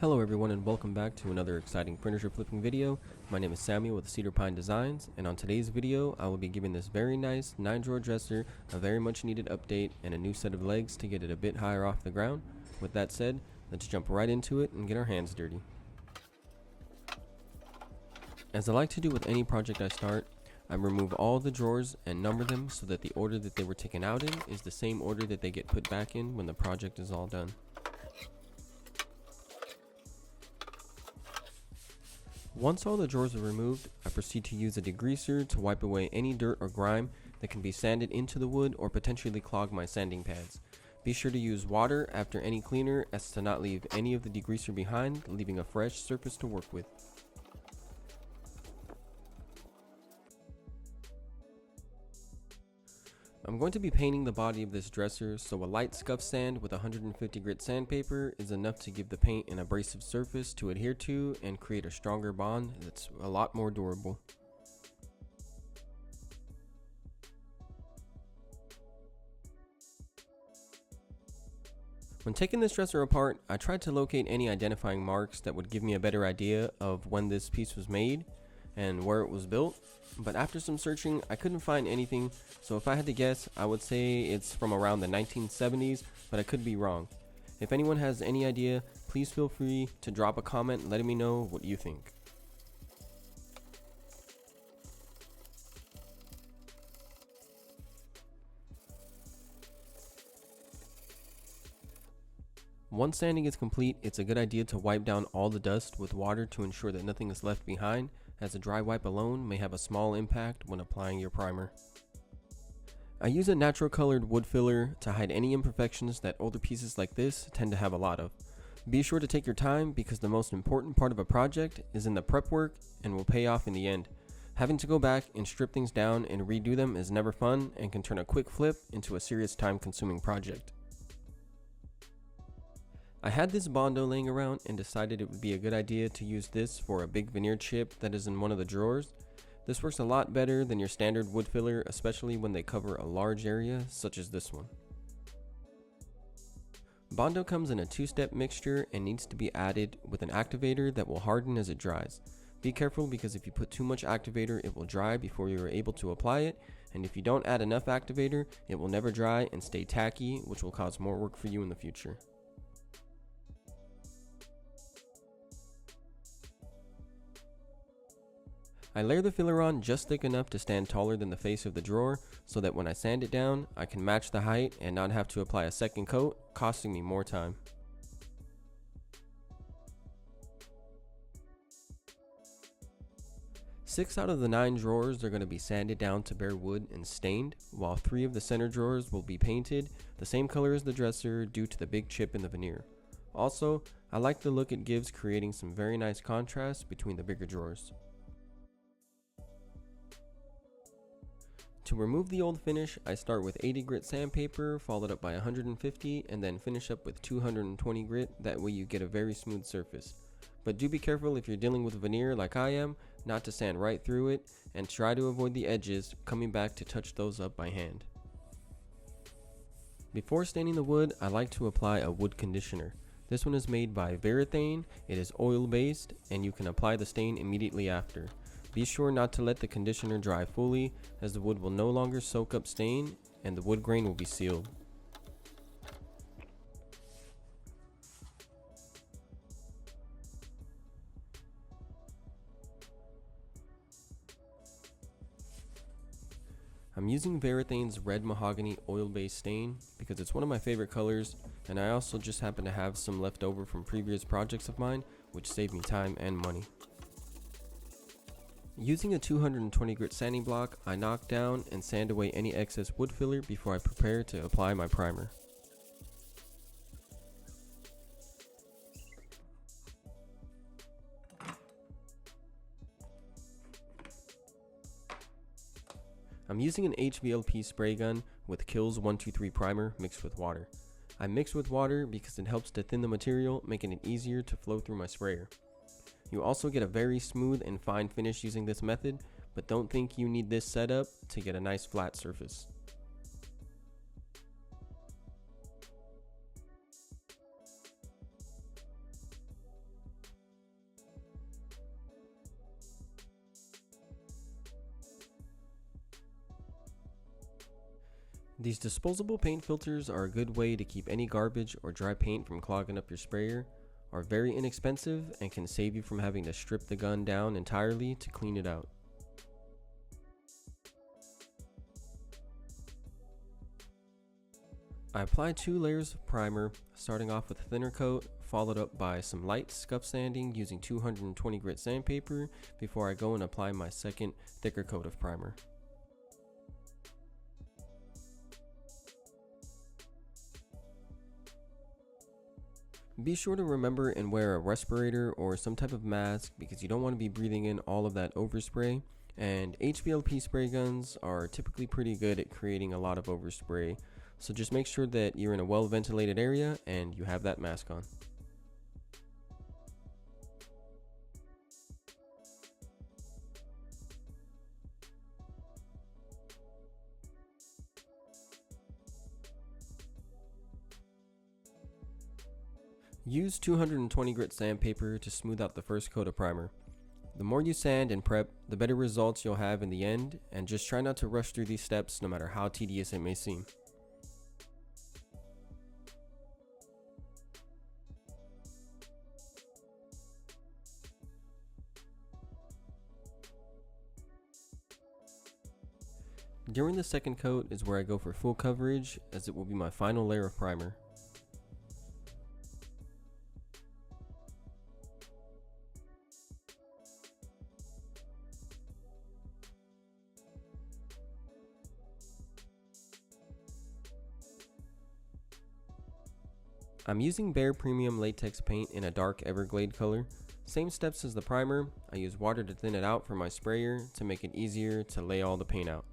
Hello everyone and welcome back to another exciting furniture flipping video. My name is Samuel with Cedar Pine Designs, and on today's video I will be giving this very nice 9-drawer dresser a very much needed update and a new set of legs to get it a bit higher off the ground. With that said, let's jump right into it and get our hands dirty. As I like to do with any project I start, I remove all the drawers and number them so that the order that they were taken out in is the same order that they get put back in when the project is all done. Once all the drawers are removed, I proceed to use a degreaser to wipe away any dirt or grime that can be sanded into the wood or potentially clog my sanding pads. Be sure to use water after any cleaner as to not leave any of the degreaser behind, leaving a fresh surface to work with. I'm going to be painting the body of this dresser, so a light scuff sand with 150 grit sandpaper is enough to give the paint an abrasive surface to adhere to and create a stronger bond that's a lot more durable. When taking this dresser apart, I tried to locate any identifying marks that would give me a better idea of when this piece was made and where it was built, but after some searching I couldn't find anything, so if I had to guess I would say it's from around the 1970s, but I could be wrong. If anyone has any idea, please feel free to drop a comment letting me know what you think. Once sanding is complete, it's a good idea to wipe down all the dust with water to ensure that nothing is left behind, as a dry wipe alone may have a small impact when applying your primer. I use a natural colored wood filler to hide any imperfections that older pieces like this tend to have a lot of. Be sure to take your time because the most important part of a project is in the prep work and will pay off in the end. Having to go back and strip things down and redo them is never fun and can turn a quick flip into a serious time-consuming project. I had this Bondo laying around and decided it would be a good idea to use this for a big veneer chip that is in one of the drawers. This works a lot better than your standard wood filler, especially when they cover a large area such as this one. Bondo comes in a 2-step mixture and needs to be added with an activator that will harden as it dries. Be careful because if you put too much activator it will dry before you are able to apply it, and if you don't add enough activator it will never dry and stay tacky, which will cause more work for you in the future. I layer the filler on just thick enough to stand taller than the face of the drawer so that when I sand it down, I can match the height and not have to apply a second coat, costing me more time. Six out of the 9 drawers are going to be sanded down to bare wood and stained, while 3 of the center drawers will be painted the same color as the dresser due to the big chip in the veneer. Also, I like the look it gives, creating some very nice contrast between the bigger drawers. To remove the old finish, I start with 80 grit sandpaper, followed up by 150, and then finish up with 220 grit, that way you get a very smooth surface. But do be careful if you're dealing with veneer like I am, not to sand right through it, and try to avoid the edges, coming back to touch those up by hand. Before staining the wood, I like to apply a wood conditioner. This one is made by Verathane, it is oil based, and you can apply the stain immediately after. Be sure not to let the conditioner dry fully, as the wood will no longer soak up stain and the wood grain will be sealed. I'm using Verathane's red mahogany oil-based stain because it's one of my favorite colors, and I also just happen to have some left over from previous projects of mine, which saved me time and money. Using a 220 grit sanding block, I knock down and sand away any excess wood filler before I prepare to apply my primer. I'm using an HVLP spray gun with Kills 123 primer mixed with water. I mix with water because it helps to thin the material, making it easier to flow through my sprayer. You also get a very smooth and fine finish using this method, but don't think you need this setup to get a nice flat surface. These disposable paint filters are a good way to keep any garbage or dry paint from clogging up your sprayer, are very inexpensive, and can save you from having to strip the gun down entirely to clean it out. I applied 2 layers of primer, starting off with a thinner coat, followed up by some light scuff sanding using 220 grit sandpaper before I go and apply my second thicker coat of primer. Be sure to remember and wear a respirator or some type of mask because you don't want to be breathing in all of that overspray, and HVLP spray guns are typically pretty good at creating a lot of overspray, so just make sure that you're in a well ventilated area and you have that mask on. Use 220 grit sandpaper to smooth out the first coat of primer. The more you sand and prep, the better results you'll have in the end, and just try not to rush through these steps no matter how tedious it may seem. During the second coat is where I go for full coverage, as it will be my final layer of primer. I'm using Bare Premium Latex paint in a dark Everglade color. Same steps as the primer, I use water to thin it out for my sprayer to make it easier to lay all the paint out.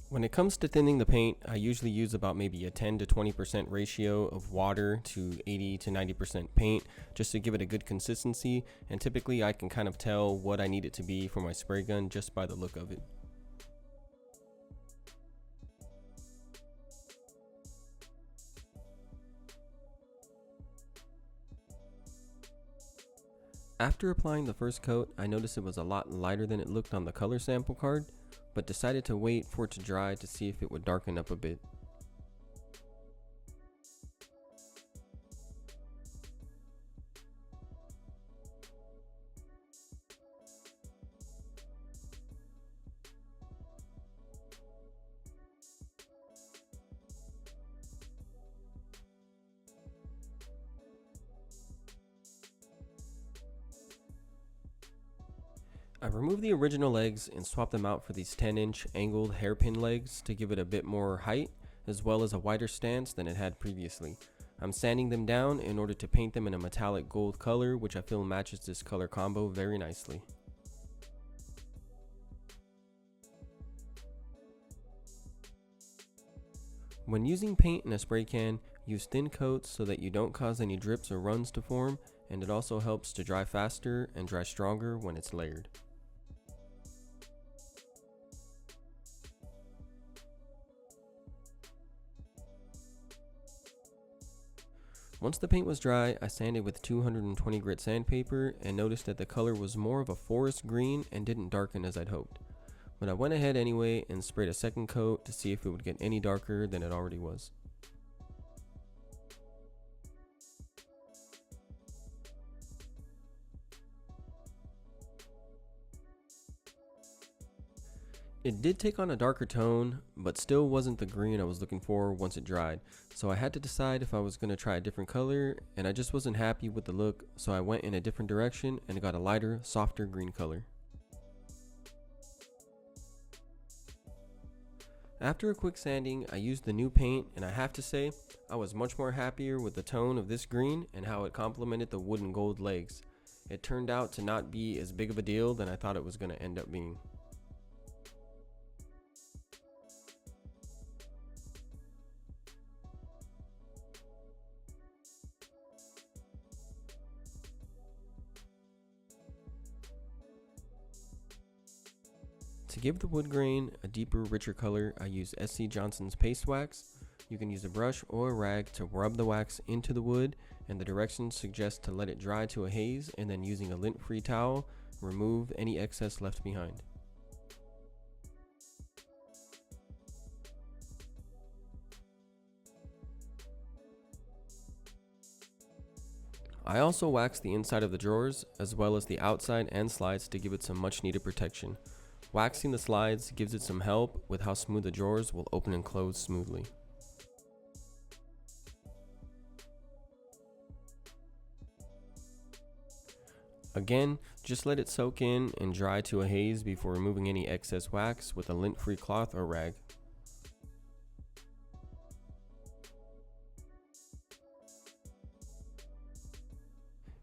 When it comes to thinning the paint, I usually use about maybe a 10 to 20% ratio of water to 80 to 90% paint just to give it a good consistency, and typically I can kind of tell what I need it to be for my spray gun just by the look of it. After applying the first coat, I noticed it was a lot lighter than it looked on the color sample card, but decided to wait for it to dry to see if it would darken up a bit. I removed the original legs and swapped them out for these 10-inch angled hairpin legs to give it a bit more height, as well as a wider stance than it had previously. I'm sanding them down in order to paint them in a metallic gold color, which I feel matches this color combo very nicely. When using paint in a spray can, use thin coats so that you don't cause any drips or runs to form, and it also helps to dry faster and dry stronger when it's layered. Once the paint was dry, I sanded with 220 grit sandpaper and noticed that the color was more of a forest green and didn't darken as I'd hoped. But I went ahead anyway and sprayed a second coat to see if it would get any darker than it already was. It did take on a darker tone, but still wasn't the green I was looking for once it dried, so I had to decide if I was going to try a different color, and I just wasn't happy with the look, so I went in a different direction and got a lighter, softer green color. After a quick sanding, I used the new paint, and I have to say, I was much more happier with the tone of this green and how it complemented the wood and gold legs. It turned out to not be as big of a deal than I thought it was going to end up being. To give the wood grain a deeper, richer color, I use SC Johnson's paste wax. You can use a brush or a rag to rub the wax into the wood, and the directions suggest to let it dry to a haze and then using a lint-free towel, remove any excess left behind. I also waxed the inside of the drawers as well as the outside and slides to give it some much needed protection. Waxing the slides gives it some help with how smooth the drawers will open and close smoothly. Again, just let it soak in and dry to a haze before removing any excess wax with a lint-free cloth or rag.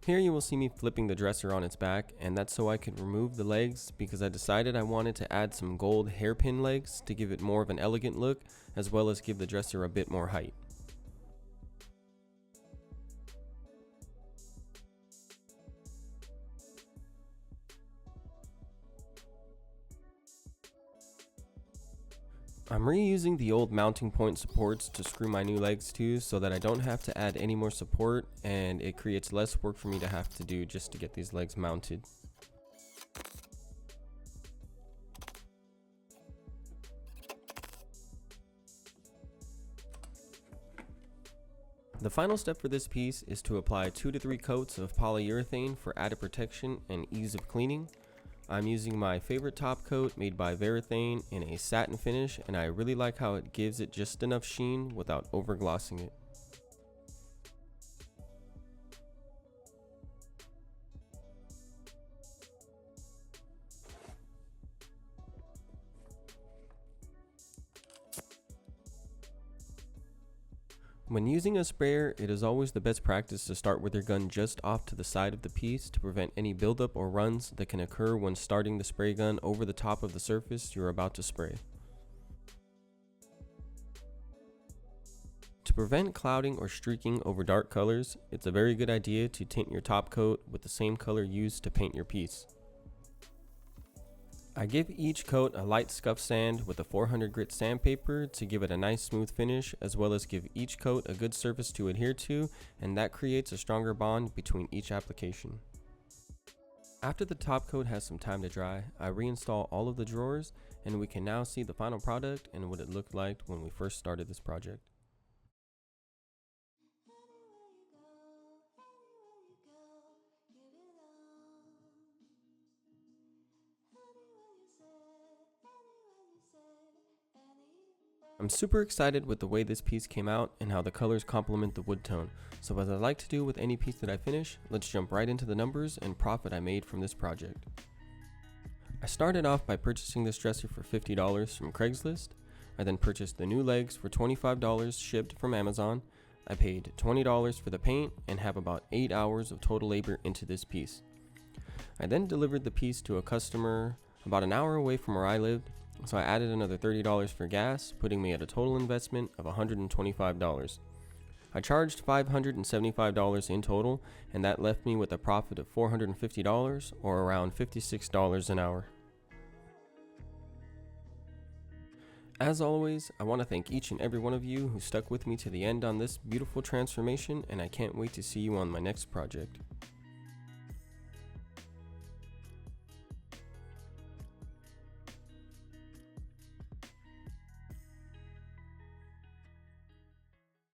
Here you will see me flipping the dresser on its back, and that's so I could remove the legs because I decided I wanted to add some gold hairpin legs to give it more of an elegant look as well as give the dresser a bit more height. I'm reusing the old mounting point supports to screw my new legs to so that I don't have to add any more support, and it creates less work for me to have to do just to get these legs mounted. The final step for this piece is to apply 2 to 3 coats of polyurethane for added protection and ease of cleaning. I'm using my favorite top coat made by Verathane in a satin finish, and I really like how it gives it just enough sheen without over glossing it. When using a sprayer, it is always the best practice to start with your gun just off to the side of the piece to prevent any buildup or runs that can occur when starting the spray gun over the top of the surface you're about to spray. To prevent clouding or streaking over dark colors, it's a very good idea to tint your top coat with the same color used to paint your piece. I give each coat a light scuff sand with a 400 grit sandpaper to give it a nice smooth finish, as well as give each coat a good surface to adhere to, and that creates a stronger bond between each application. After the top coat has some time to dry, I reinstall all of the drawers, and we can now see the final product and what it looked like when we first started this project. I'm super excited with the way this piece came out and how the colors complement the wood tone. So as I like to do with any piece that I finish, let's jump right into the numbers and profit I made from this project. I started off by purchasing this dresser for $50 from Craigslist. I then purchased the new legs for $25 shipped from Amazon. I paid $20 for the paint and have about 8 hours of total labor into this piece. I then delivered the piece to a customer about an hour away from where I lived. So I added another $30 for gas, putting me at a total investment of $125. I charged $575 in total, and that left me with a profit of $450, or around $56 an hour. As always, I want to thank each and every one of you who stuck with me to the end on this beautiful transformation, and I can't wait to see you on my next project.